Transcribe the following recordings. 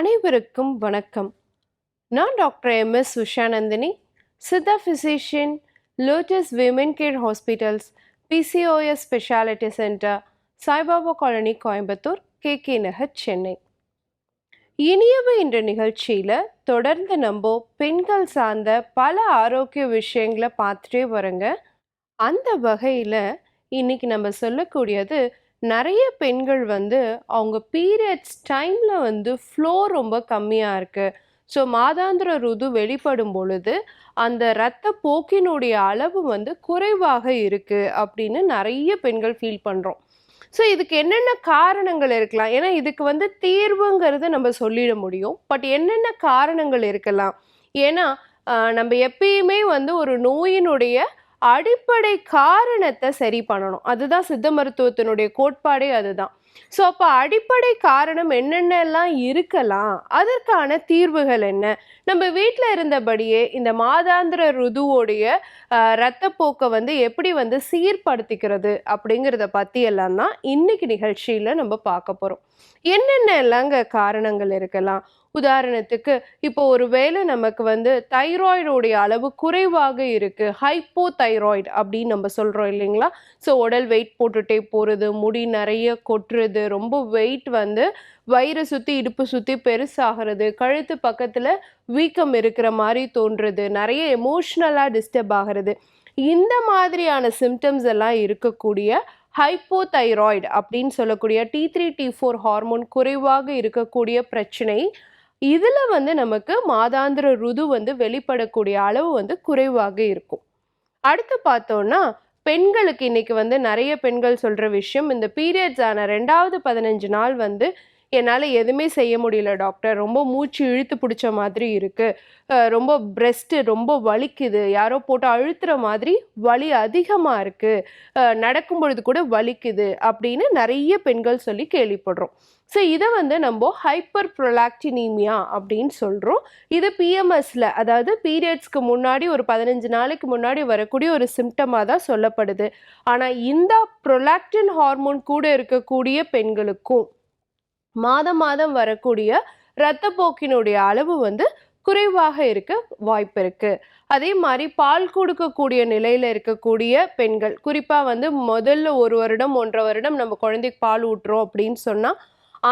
அனைவருக்கும் வணக்கம். நான் doctor M S. Ushanandhini, Siddha physician, Lotus Women Care Hospitals, PCOS speciality centre, Saibaba Colony, Coimbatore, K Nagar, Chennai. இனியவை என்ற நிகழ்ச்சியில் தொடர்ந்து நம்ம பெண்கள் சார்ந்த பல ஆரோக்கிய விஷயங்களை பார்த்துட்டே வரோங்க. அந்த வகையில் இன்னைக்கு நம்ம சொல்லக்கூடியது, நிறைய பெண்கள் அவங்க பீரியட்ஸ் டைமில் ஃப்ளோ ரொம்ப கம்மியாக இருக்குது. ஸோ மாதாந்திர ருது வெளிப்படும் பொழுது அந்த இரத்த போக்கினுடைய அளவு குறைவாக இருக்குது அப்படின்னு நிறைய பெண்கள் ஃபீல் பண்ணுறோம். ஸோ இதுக்கு என்னென்ன காரணங்கள் இருக்கலாம்? ஏன்னா இதுக்கு தீர்வுங்கிறது நம்ம சொல்லிட முடியும். பட் என்னென்ன காரணங்கள் இருக்கலாம்? ஏன்னா நம்ம எப்பயுமே ஒரு நோயினுடைய அடிப்படை காரணத்தை சரி பண்ணணும். அதுதான் சித்த மருத்துவத்தினுடைய கோட்பாடே அதுதான். ஸோ அப்போ அடிப்படை காரணம் என்னென்னலாம் இருக்கலாம், அதற்கான தீர்வுகள் என்ன? நம்ம வீட்டில் இருந்தபடியே இந்த மாதாந்திர ருதுவோடைய இரத்தப்போக்கை எப்படி சீர்படுத்திக்கிறது அப்படிங்கிறத பற்றி எல்லாம் தான் இன்னைக்கு நிகழ்ச்சியில் நம்ம பார்க்க போகிறோம். என்னென்ன எல்லாங்க காரணங்கள் இருக்கலாம்? உதாரணத்துக்கு இப்போ ஒரு வேளை நமக்கு தைராய்டோடைய அளவு குறைவாக இருக்கு, ஹைப்போ தைராய்டு அப்படின்னு நம்ம சொல்றோம் இல்லைங்களா? ஸோ உடல் வெயிட் போட்டுட்டே போறது, முடி நிறைய கொட்டுறது, ரொம்ப வெயிட் வயிறை சுற்றி இடுப்பு சுற்றி பெருசாகிறது, கழுத்து பக்கத்தில் வீக்கம் இருக்கிற மாதிரி தோன்றுறது, நிறைய எமோஷ்னலாக டிஸ்டர்ப் ஆகிறது, இந்த மாதிரியான சிம்டம்ஸ் எல்லாம் இருக்கக்கூடிய ஹைப்போதைராய்டு அப்படின்னு சொல்லக்கூடிய T3 T4 ஹார்மோன் குறைவாக இருக்கக்கூடிய பிரச்சனை. இதில் நமக்கு மாதாந்திர ருது வெளிப்படக்கூடிய அளவு குறைவாக இருக்கும். அடுத்து பார்த்தோன்னா, பெண்களுக்கு இன்னைக்கு நிறைய பெண்கள் சொல்கிற விஷயம், இந்த பீரியட்ஸ் ஆன 2வது 15 நாள் என்னால் எதுவுமே செய்ய முடியல டாக்டர், ரொம்ப மூச்சு இழுத்து பிடிச்ச மாதிரி இருக்குது, ரொம்ப பிரெஸ்ட்டு ரொம்ப வலிக்குது, யாரோ போட்டு அழுத்துற மாதிரி வலி அதிகமாக இருக்குது, நடக்கும் பொழுது கூட வலிக்குது அப்படின்னு நிறைய பெண்கள் சொல்லி கேள்விப்படுறோம். ஸோ இதை நம்ம ஹைப்பர் ப்ரொலாக்டினீமியா அப்படின்னு சொல்கிறோம். இது பிஎம்எஸ்ல, அதாவது பீரியட்ஸ்க்கு முன்னாடி ஒரு 15 நாளைக்கு முன்னாடி வரக்கூடிய ஒரு சிம்டமாக தான் சொல்லப்படுது. ஆனால் இந்த ப்ரொலாக்டின் ஹார்மோன் கூட இருக்கக்கூடிய பெண்களுக்கும் மாதம் மாதம் வரக்கூடிய இரத்தப்போக்கினுடைய அளவு குறைவாக இருக்க வாய்ப்பு இருக்கு. அதே மாதிரி பால் கொடுக்கக்கூடிய நிலையில இருக்கக்கூடிய பெண்கள், குறிப்பாக முதல்ல 1 வருடம் 1.5 வருடம் நம்ம குழந்தைக்கு பால் ஊட்டுறோம் அப்படின்னு சொன்னால்,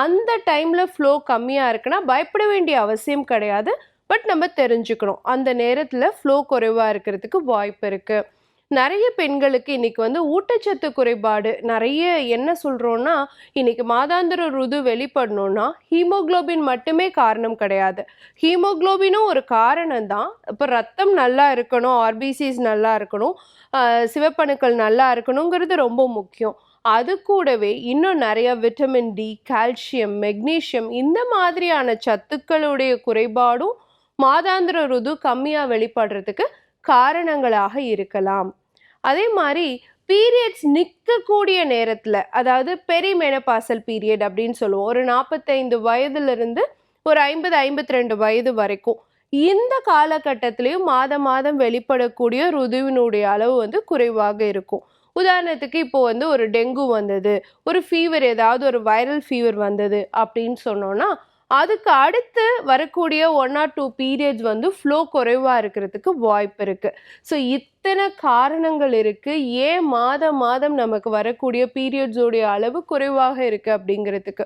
அந்த டைம்ல ஃப்ளோ கம்மியாக இருக்குன்னா பயப்பட வேண்டிய அவசியம் கிடையாது. பட் நம்ம தெரிஞ்சுக்கணும், அந்த நேரத்தில் ஃப்ளோ குறைவாக இருக்கிறதுக்கு வாய்ப்பு இருக்கு. நிறைய பெண்களுக்கு இன்னைக்கு ஊட்டச்சத்து குறைபாடு நிறைய. என்ன சொல்கிறோன்னா, இன்னைக்கு மாதாந்திர ருது வெளிப்படணும்னா ஹீமோக்ளோபின் மட்டுமே காரணம் கிடையாது. ஹீமோக்ளோபினும் ஒரு காரணம் தான். இப்போ ரத்தம் நல்லா இருக்கணும், ஆர்பிசிஸ் நல்லா இருக்கணும், சிவப்பணுக்கள் நல்லா இருக்கணுங்கிறது ரொம்ப முக்கியம். அது கூடவே இன்னும் நிறைய விட்டமின் டி, கால்சியம், மெக்னீஷியம், இந்த மாதிரியான சத்துக்களுடைய குறைபாடும் மாதாந்திர ருது கம்மியாக வெளிப்படுறதுக்கு காரணங்களாக இருக்கலாம். அதே மாதிரி பீரியட்ஸ் நிற்கக்கூடிய நேரத்தில், அதாவது பெரிமெனபாசல் பீரியட் அப்படின்னு சொல்லுவோம், ஒரு 45 வயதுலேருந்து ஒரு 50-52 வயது வரைக்கும், இந்த காலகட்டத்திலையும் மாதம் மாதம் வெளிப்படக்கூடிய ருதுவினுடைய அளவு குறைவாக இருக்கும். உதாரணத்துக்கு இப்போ ஒரு டெங்கு வந்தது, ஒரு ஃபீவர், ஏதாவது ஒரு வைரல் ஃபீவர் வந்தது அப்படின்னு சொன்னோன்னா, அதுக்கு அடுத்து வரக்கூடிய 1 or 2 பீரியட்ஸ் ஃப்ளோ குறைவாக இருக்கிறதுக்கு வாய்ப்பு இருக்குது. ஸோ இத்தனை காரணங்கள் இருக்குது ஏன் மாதம் மாதம் நமக்கு வரக்கூடிய பீரியட்ஸோடைய அளவு குறைவாக இருக்குது அப்படிங்கிறதுக்கு.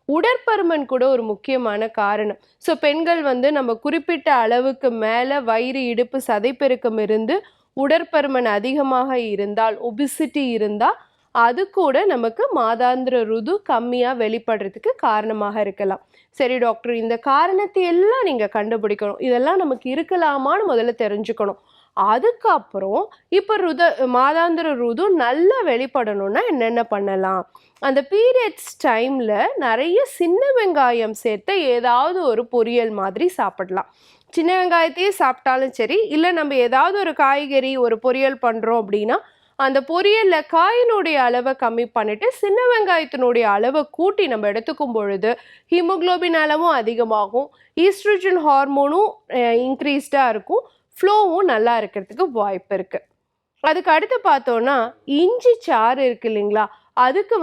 உடற்பருமன் கூட ஒரு முக்கியமான காரணம். ஸோ பெண்கள் நம்ம குறிப்பிட்ட அளவுக்கு மேலே வயிறு, இடுப்பு, சதைப்பெருக்கம் இருந்து உடற்பருமன் அதிகமாக இருந்தால், ஒபிசிட்டி இருந்தால், அது கூட நமக்கு மாதாந்திர ருது கம்மியாக வெளிப்படுறதுக்கு காரணமாக இருக்கலாம். சரி டாக்டர், இந்த காரணத்தை எல்லாம் நீங்கள் கண்டுபிடிக்கணும், இதெல்லாம் நமக்கு இருக்கலாமான்னு முதல்ல தெரிஞ்சுக்கணும். அதுக்கப்புறம் இப்போ மாதாந்திர ருது நல்லா வெளிப்படணும்னா என்னென்ன பண்ணலாம்? அந்த பீரியட்ஸ் டைமில் நிறைய சின்ன வெங்காயம் சேர்த்த ஏதாவது ஒரு பொரியல் மாதிரி சாப்பிடலாம். சின்ன வெங்காயத்தையே சாப்பிட்டாலும் சரி, இல்லை நம்ம ஏதாவது ஒரு காய்கறி ஒரு பொரியல் பண்ணுறோம் அப்படின்னா, அந்த பொரியலில் காயினுடைய அளவை கம்மி பண்ணிட்டு சின்ன வெங்காயத்தினுடைய அளவை கூட்டி நம்ம எடுத்துக்கும் பொழுது ஹீமோக்ளோபின் அளவும் அதிகமாகும், ஈஸ்ட்ரோஜன் ஹார்மோனும் இன்க்ரீஸ்டாக இருக்கும், ஃப்ளோவும் நல்லா இருக்கிறதுக்கு வாய்ப்பு இருக்குது. அதுக்கு அடுத்து பார்த்தோன்னா, இஞ்சி சாறு இருக்கு இல்லைங்களா, அதுக்கு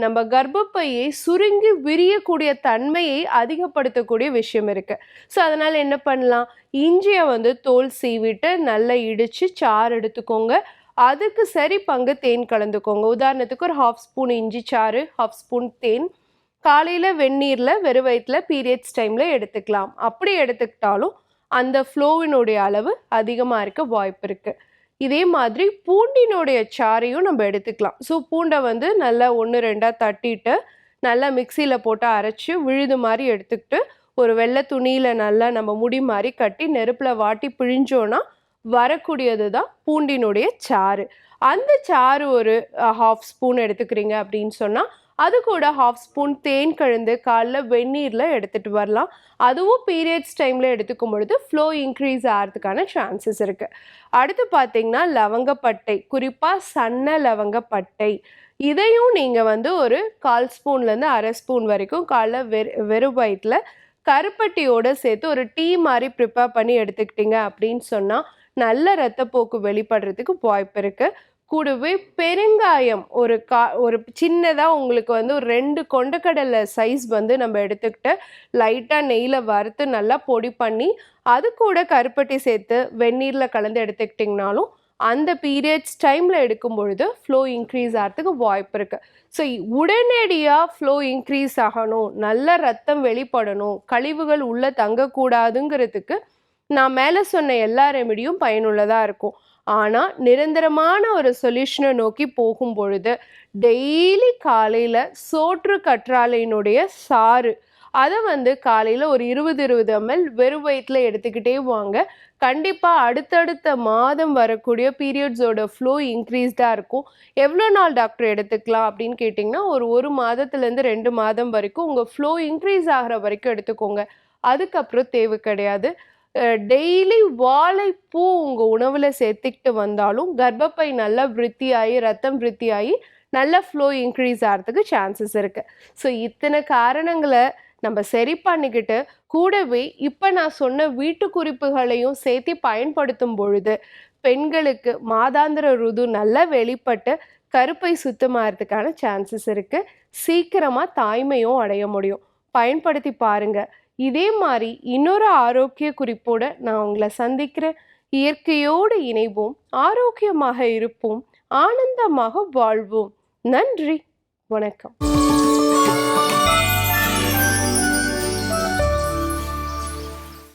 நம்ம கர்ப்பப்பையை சுருங்கி விரியக்கூடிய தன்மையை அதிகப்படுத்தக்கூடிய விஷயம் இருக்கு. ஸோ அதனால என்ன பண்ணலாம், இஞ்சியை தோல் சீவிட்டு நல்லா இடிச்சு சாறு எடுத்துக்கோங்க. அதுக்கு சரி பங்கு தேன் கலந்துக்கோங்க. உதாரணத்துக்கு ஒரு 1/2 ஸ்பூன் இஞ்சி சாறு, 1/2 ஸ்பூன் தேன் காலையில் வெந்நீரில் வெறும் வயிற்றில் பீரியட்ஸ் டைமில் எடுத்துக்கலாம். அப்படி எடுத்துக்கிட்டாலும் அந்த ஃப்ளோவினுடைய அளவு அதிகமாக இருக்க வாய்ப்பு இருக்குது. இதே மாதிரி பூண்டினுடைய சாறையும் நம்ம எடுத்துக்கலாம். ஸோ பூண்டை நல்லா 1-2 தட்டிட்டு நல்லா மிக்சியில் போட்டு அரைச்சி விழுது மாதிரி எடுத்துக்கிட்டு ஒரு வெள்ளை துணியில் நல்லா நம்ம முடி மாதிரி கட்டி நெருப்பில் வாட்டி பிழிஞ்சோன்னா வரக்கூடியது தான் பூண்டினுடைய சாறு. அந்த சாறு ஒரு 1/2 ஸ்பூன் எடுத்துக்கிறீங்க அப்படின்னு சொன்னால் அது கூட 1/2 ஸ்பூன் தேன் கலந்து காலைல வெந்நீரில் எடுத்துகிட்டு வரலாம். அதுவும் பீரியட்ஸ் டைமில் எடுத்துக்கும் பொழுது ஃப்ளோ இன்க்ரீஸ் ஆகிறதுக்கான சான்சஸ் இருக்குது. அடுத்து பார்த்தீங்கன்னா லவங்கப்பட்டை, குறிப்பாக சன்ன லவங்கப்பட்டை. இதையும் நீங்கள் ஒரு 1/4 ஸ்பூன்லேருந்து 1/2 ஸ்பூன் வரைக்கும் காலைல வெறும் வயிற்றில் கருப்பட்டியோடு சேர்த்து ஒரு டீ மாதிரி ப்ரிப்பேர் பண்ணி எடுத்துக்கிட்டீங்க அப்படின்னு சொன்னால் நல்ல இரத்தப்போக்கு வெளிப்படுறதுக்கு வாய்ப்பு இருக்குது. கூடவே பெருங்காயம் ஒரு சின்னதாக உங்களுக்கு ஒரு 2 கொண்டக்கடலை சைஸ் நம்ம எடுத்துக்கிட்டு லைட்டாக நெய்யில் வறுத்து நல்லா பொடி பண்ணி அது கூட கருப்பட்டி சேர்த்து வெந்நீரில் கலந்து எடுத்துக்கிட்டிங்கனாலும் அந்த பீரியட்ஸ் டைமில் எடுக்கும் பொழுது ஃப்ளோ இன்க்ரீஸ் ஆகிறதுக்கு வாய்ப்பு இருக்குது. ஸோ உடனடியாக ஃப்ளோ இன்க்ரீஸ் ஆகணும், நல்ல ரத்தம் வெளிப்படணும், கழிவுகள் உள்ளே தங்கக்கூடாதுங்கிறதுக்கு நான் மேலே சொன்ன எல்லா ரெமெடியும் பயனுள்ளதாக இருக்கும். ஆனால் நிரந்தரமான ஒரு சொல்யூஷனை நோக்கி போகும் பொழுது டெய்லி காலையில் சோற்று கற்றாழையினுடைய சாறு அதை காலையில் ஒரு 20 ml வெறும் வயிற்றில் எடுத்துக்கிட்டே வாங்க. கண்டிப்பாக அடுத்தடுத்த மாதம் வரக்கூடிய பீரியட்ஸோட ஃப்ளோ இன்க்ரீஸ்டாக இருக்கும். எவ்வளோ நாள் டாக்டர் எடுத்துக்கலாம் அப்படின்னு கேட்டிங்கன்னா ஒரு மாதத்துலேருந்து 2 மாதம் வரைக்கும் உங்கள் ஃப்ளோ இன்க்ரீஸ் ஆகிற வரைக்கும் எடுத்துக்கோங்க. அதுக்கப்புறம் தேவை கிடையாது. டெய்லி வாழைப்பூ உங்கள் உணவில் சேர்த்துக்கிட்டு வந்தாலும் கர்ப்பப்பை நல்லா விருத்தியாகி ரத்தம் விருத்தியாகி நல்ல ஃப்ளோ இன்க்ரீஸ் ஆகிறதுக்கு சான்சஸ் இருக்குது. ஸோ இத்தனை காரணங்களை நம்ம சரி பண்ணிக்கிட்டு கூடவே இப்போ நான் சொன்ன வீட்டு குறிப்புகளையும் சேர்த்து பயன்படுத்தும் பொழுது பெண்களுக்கு மாதாந்திர ருது நல்லா வெளிப்பட்டு கருப்பை சுத்தமாகிறதுக்கான சான்சஸ் இருக்குது. சீக்கிரமாக தாய்மையும் அடைய முடியும். பயன்படுத்தி பாருங்கள். இதே மாதிரி இன்னொரு ஆரோக்கிய குறிப்போடு நான் உங்களை சந்திக்கிறேன். இயற்கையோடு இணைவோம், ஆரோக்கியமாக இருப்போம், ஆனந்தமாக வாழ்வோம். நன்றி, வணக்கம்.